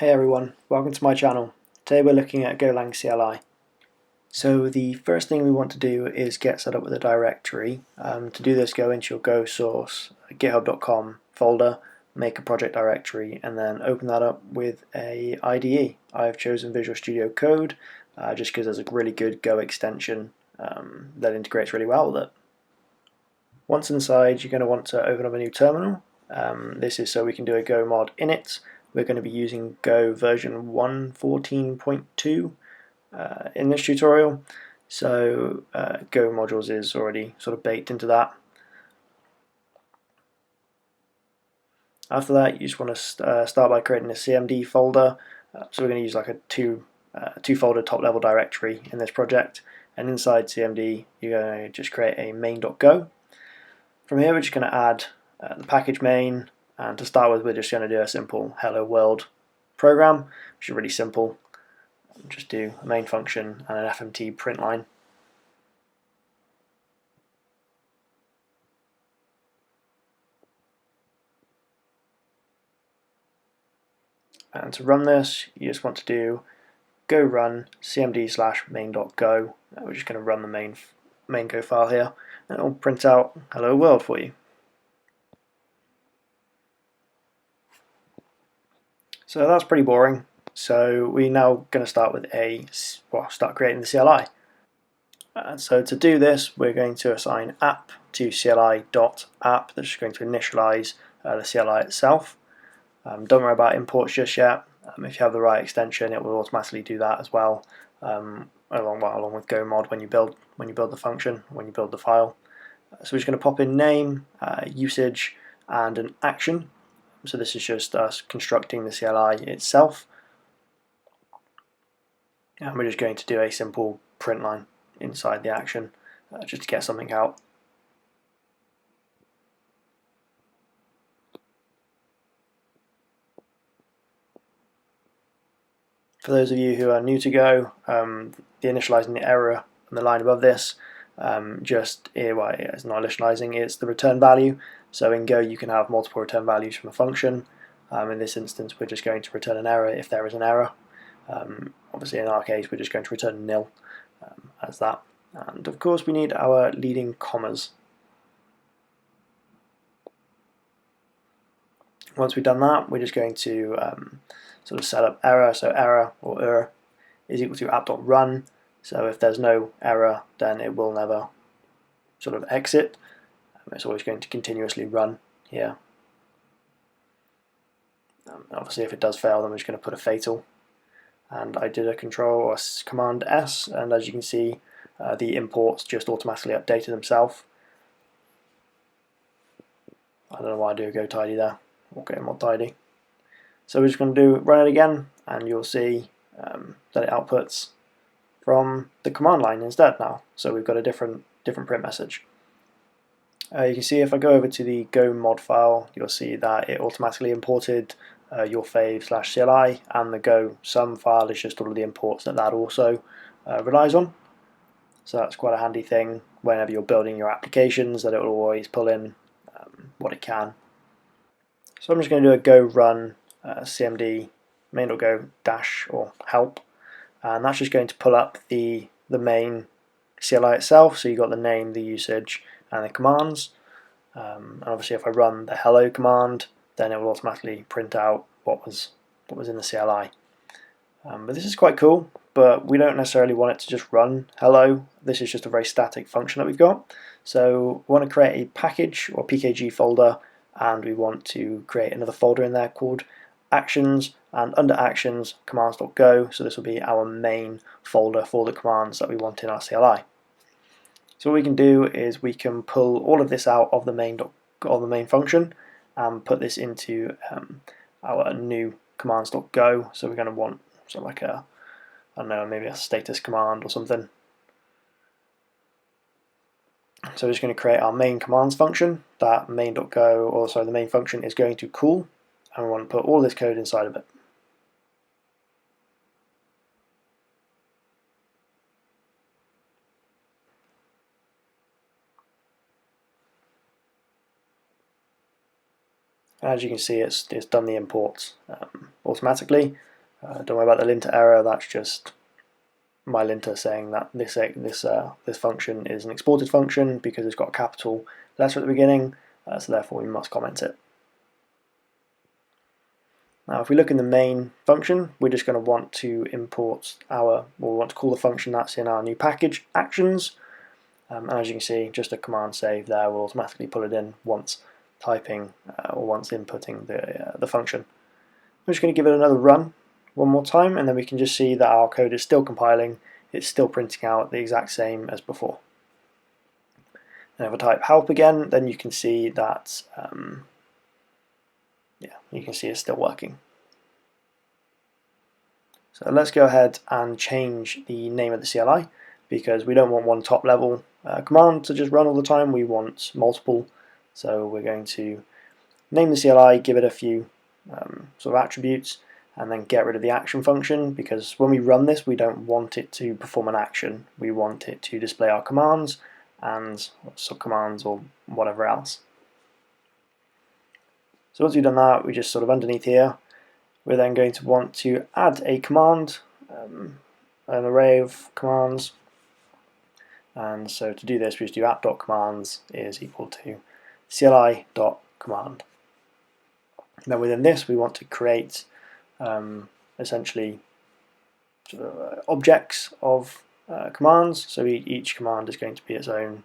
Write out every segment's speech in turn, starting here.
Hey everyone, welcome to my channel. Today we're looking at Golang CLI. So the first thing we want to do is get set up with a directory. To do this, go into your Go source, github.com folder, make a project directory, and then open that up with a IDE. I've chosen Visual Studio Code just because there's a really good Go extension that integrates really well with it. Once inside, you're going to want to open up a new terminal. This is so we can do a Go mod init. We're going to be using Go version 1.14.2 in this tutorial, so Go modules is already sort of baked into that. After that, you just want to start by creating a CMD folder. So we're going to use like a two folder top level directory in this project, and inside CMD you're going to just create a main.go. From here we're just going to add the package main, and to start with we're just going to do a simple hello world program, which is really simple. Just do a main function and an FMT print line. And to run this, you just want to do go run cmd/main.go. We're just going to run the main Go file here, and it will print out hello world for you. So that's pretty boring. So we're now going to start with start creating the CLI. So to do this, we're going to assign app to CLI.app. That's just going to initialize the CLI itself. Don't worry about imports just yet. If you have the right extension, it will automatically do that as well, along with Go mod when you build the function, when you build the file. So we're just going to pop in name, usage, and an action. So this is just us constructing the CLI itself, and we're just going to do a simple print line inside the action just to get something out. For those of you who are new to Go, the initializing the error on the line above this it's not initializing, it's the return value. So in Go you can have multiple return values from a function. In this instance we're just going to return an error if there is an error. Obviously in our case we're just going to return nil as that. And of course we need our leading commas. Once we've done that, we're just going to sort of set up error. So error or error is equal to app.run. So if there's no error, then it will never sort of exit. It's always going to continuously run here. Obviously if it does fail, then we're just going to put a fatal. And I did a control or command S, and as you can see, the imports just automatically updated themselves. I don't know why I do a go tidy there. Okay, mod tidy. So we're just going to run it again, and you'll see that it outputs from the command line instead now. So we've got a different print message. You can see if I go over to the Go mod file, you'll see that it automatically imported your fave/CLI, and the Go sum file is just all of the imports that also relies on. So that's quite a handy thing whenever you're building your applications, that it will always pull in what it can. So I'm just going to do a go run cmd main.go dash or help, and that's just going to pull up the main CLI itself. So you've got the name, the usage, and the commands. And obviously if I run the hello command, then it will automatically print out what was in the CLI. But this is quite cool, but we don't necessarily want it to just run hello. This is just a very static function that we've got. So we want to create a package or pkg folder, and we want to create another folder in there called actions, and under actions commands.go. So this will be our main folder for the commands that we want in our CLI. So what we can do is we can pull all of this out of the main function and put this into our new commands.go. So we're going to want something like I don't know, maybe a status command or something. So we're just going to create our main commands function. That main.go, or sorry, the main function is going to call, and we want to put all this code inside of it. And as you can see, it's done the imports automatically. Don't worry about the linter error, that's just my linter saying that this function is an exported function because it's got a capital letter at the beginning, so therefore we must comment it. Now if we look in the main function, we're just going to want to import we want to call the function that's in our new package, actions, and as you can see, just a command save there will automatically pull it in once typing or once inputting the function. I'm just going to give it another run one more time, and then we can just see that our code is still compiling, it's still printing out the exact same as before. And if I type help again, then you can see that you can see it's still working. So let's go ahead and change the name of the CLI, because we don't want one top level command to just run all the time, we want multiple. So we're going to name the CLI, give it a few sort of attributes, and then get rid of the action function, because when we run this we don't want it to perform an action, we want it to display our commands and subcommands or whatever else. So once we've done that, we just sort of underneath here, we're then going to want to add a command, an array of commands, and so to do this we just do app.commands is equal to CLI.command. Then within this we want to create essentially sort of, objects of commands, so each command is going to be its own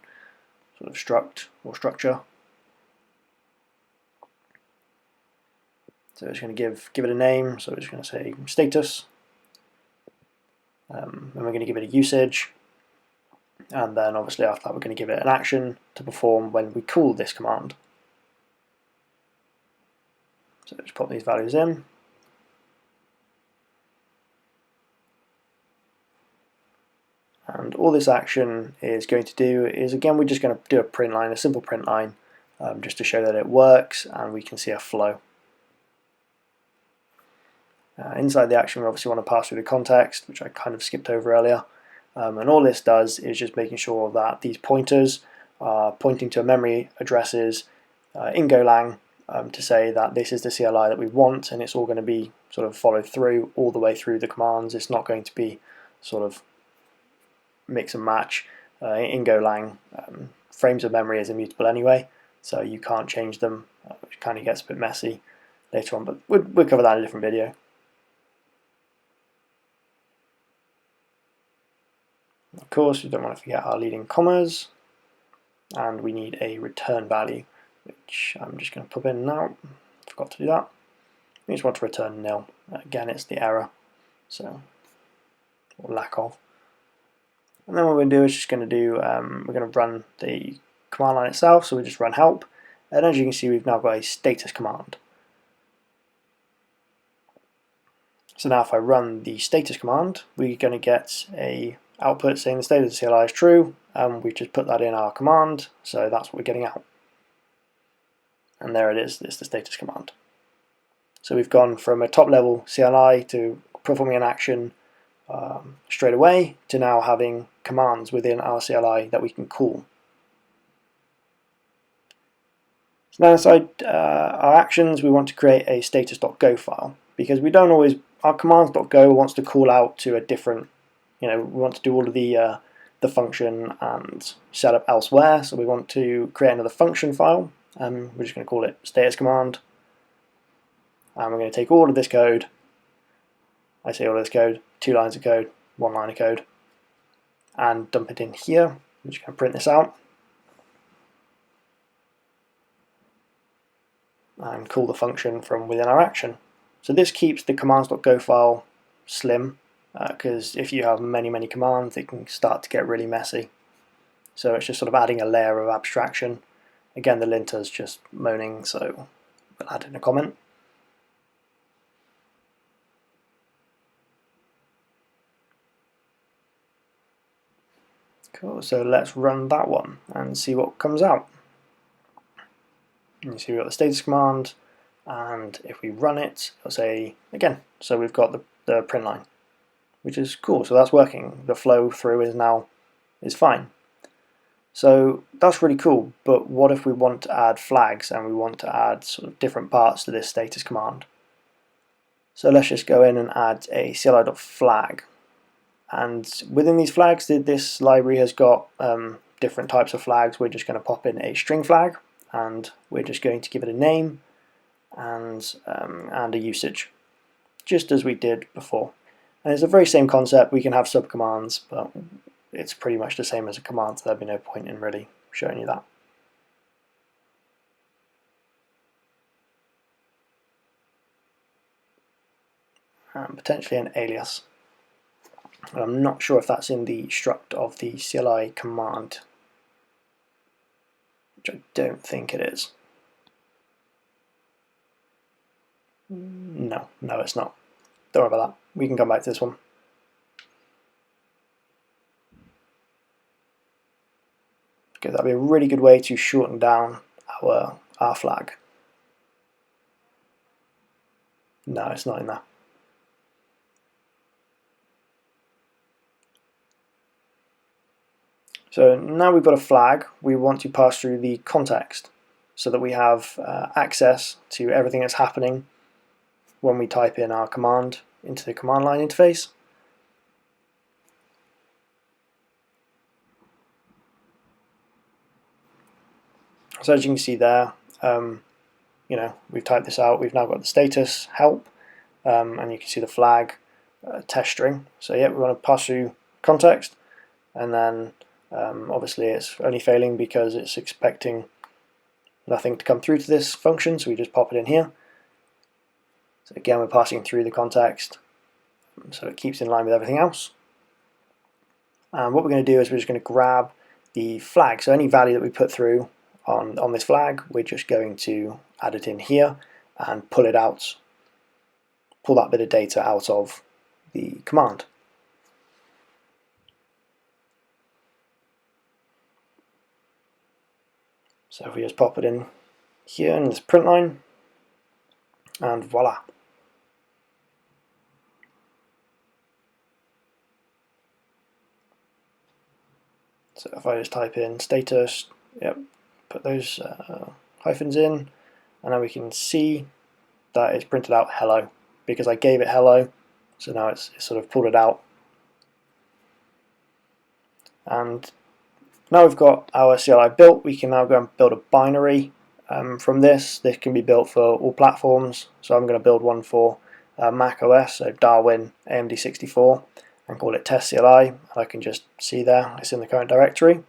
sort of struct or structure. So it's going to give it a name, so it's going to say status, and we're going to give it a usage, and then obviously after that we're going to give it an action to perform when we call this command. So just pop these values in. And all this action is going to do is, again, we're just going to do a print line, a simple print line, just to show that it works and we can see a flow. Inside the action we obviously want to pass through the context, which I kind of skipped over earlier. And all this does is just making sure that these pointers are pointing to memory addresses in Golang to say that this is the CLI that we want, and it's all going to be sort of followed through all the way through the commands. It's not going to be sort of mix and match. In Golang, frames of memory is immutable anyway, so you can't change them, which kind of gets a bit messy later on, but we'll cover that in a different video. Of course, we don't want to forget our leading commas, and we need a return value, which I'm just going to pop in now. Forgot to do that. We just want to return nil. Again, it's the error, so or lack of. And then what we're going to do is just going to do we're going to run the command line itself. So we just run help, and as you can see, we've now got a status command. So now if I run the status command, we're going to get a output saying the status of the CLI is true, and we just put that in our command, so that's what we're getting out. And there it is, it's the status command. So we've gone from a top level CLI to performing an action straight away to now having commands within our CLI that we can call. So now inside our actions we want to create a status.go file, because we don't always, our commands.go wants to call out to a different, we want to do all of the function and setup elsewhere, so we want to create another function file. We're just going to call it status command, and we're going to take all of this code, I say all of this code, 2 lines of code, 1 line of code, and dump it in here. I'm just going to print this out and call the function from within our action. So this keeps the commands.go file slim, because if you have many commands it can start to get really messy. So it's just sort of adding a layer of abstraction. Again, the linter's just moaning, so we'll add in a comment. Cool, so let's run that one and see what comes out. You see we've got the status command, and if we run it, it'll say again, so we've got the print line, which is cool, so that's working. The flow through is fine. So that's really cool, but what if we want to add flags and we want to add sort of different parts to this status command? So let's just go in and add a CLI.flag. And within these flags, this library has got different types of flags. We're just going to pop in a string flag, and we're just going to give it a name and a usage, just as we did before. And it's the very same concept. We can have subcommands, but it's pretty much the same as a command, so there'd be no point in really showing you that. And potentially an alias. And I'm not sure if that's in the struct of the CLI command, which I don't think it is. No, it's not. Don't worry about that. We can come back to this one. Okay, that'd be a really good way to shorten down our flag. No, it's not in there. So now we've got a flag, we want to pass through the context so that we have access to everything that's happening when we type in our command into the command line interface. So as you can see there, we've typed this out, we've now got the status, help, and you can see the flag test string. So yeah, we want to pass through context, and then obviously it's only failing because it's expecting nothing to come through to this function, so we just pop it in here. So again, we're passing through the context, so it keeps in line with everything else. And what we're going to do is we're just going to grab the flag, so any value that we put through on this flag, we're just going to add it in here and pull it out, pull that bit of data out of the command. So if we just pop it in here in this print line, and voila. So if I just type in status, yep, put those hyphens in, and now we can see that it's printed out hello, because I gave it hello, so now it's sort of pulled it out. And now we've got our CLI built, we can now go and build a binary from this. This can be built for all platforms, so I'm going to build one for Mac OS, so Darwin AMD 64, and call it test CLI. I can just see there, it's in the current directory.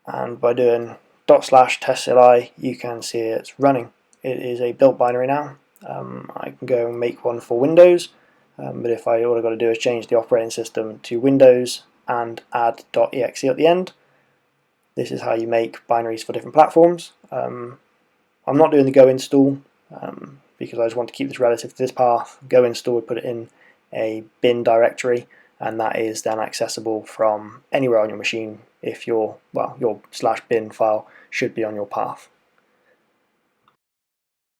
And by doing /test CLI, you can see it's running. It is a built binary now. I can go and make one for Windows, but if all I've got to do is change the operating system to Windows and add .exe at the end. This is how you make binaries for different platforms. I'm not doing the go install because I just want to keep this relative to this path. Go install, put it in a bin directory, and that is then accessible from anywhere on your machine if your /bin file should be on your path.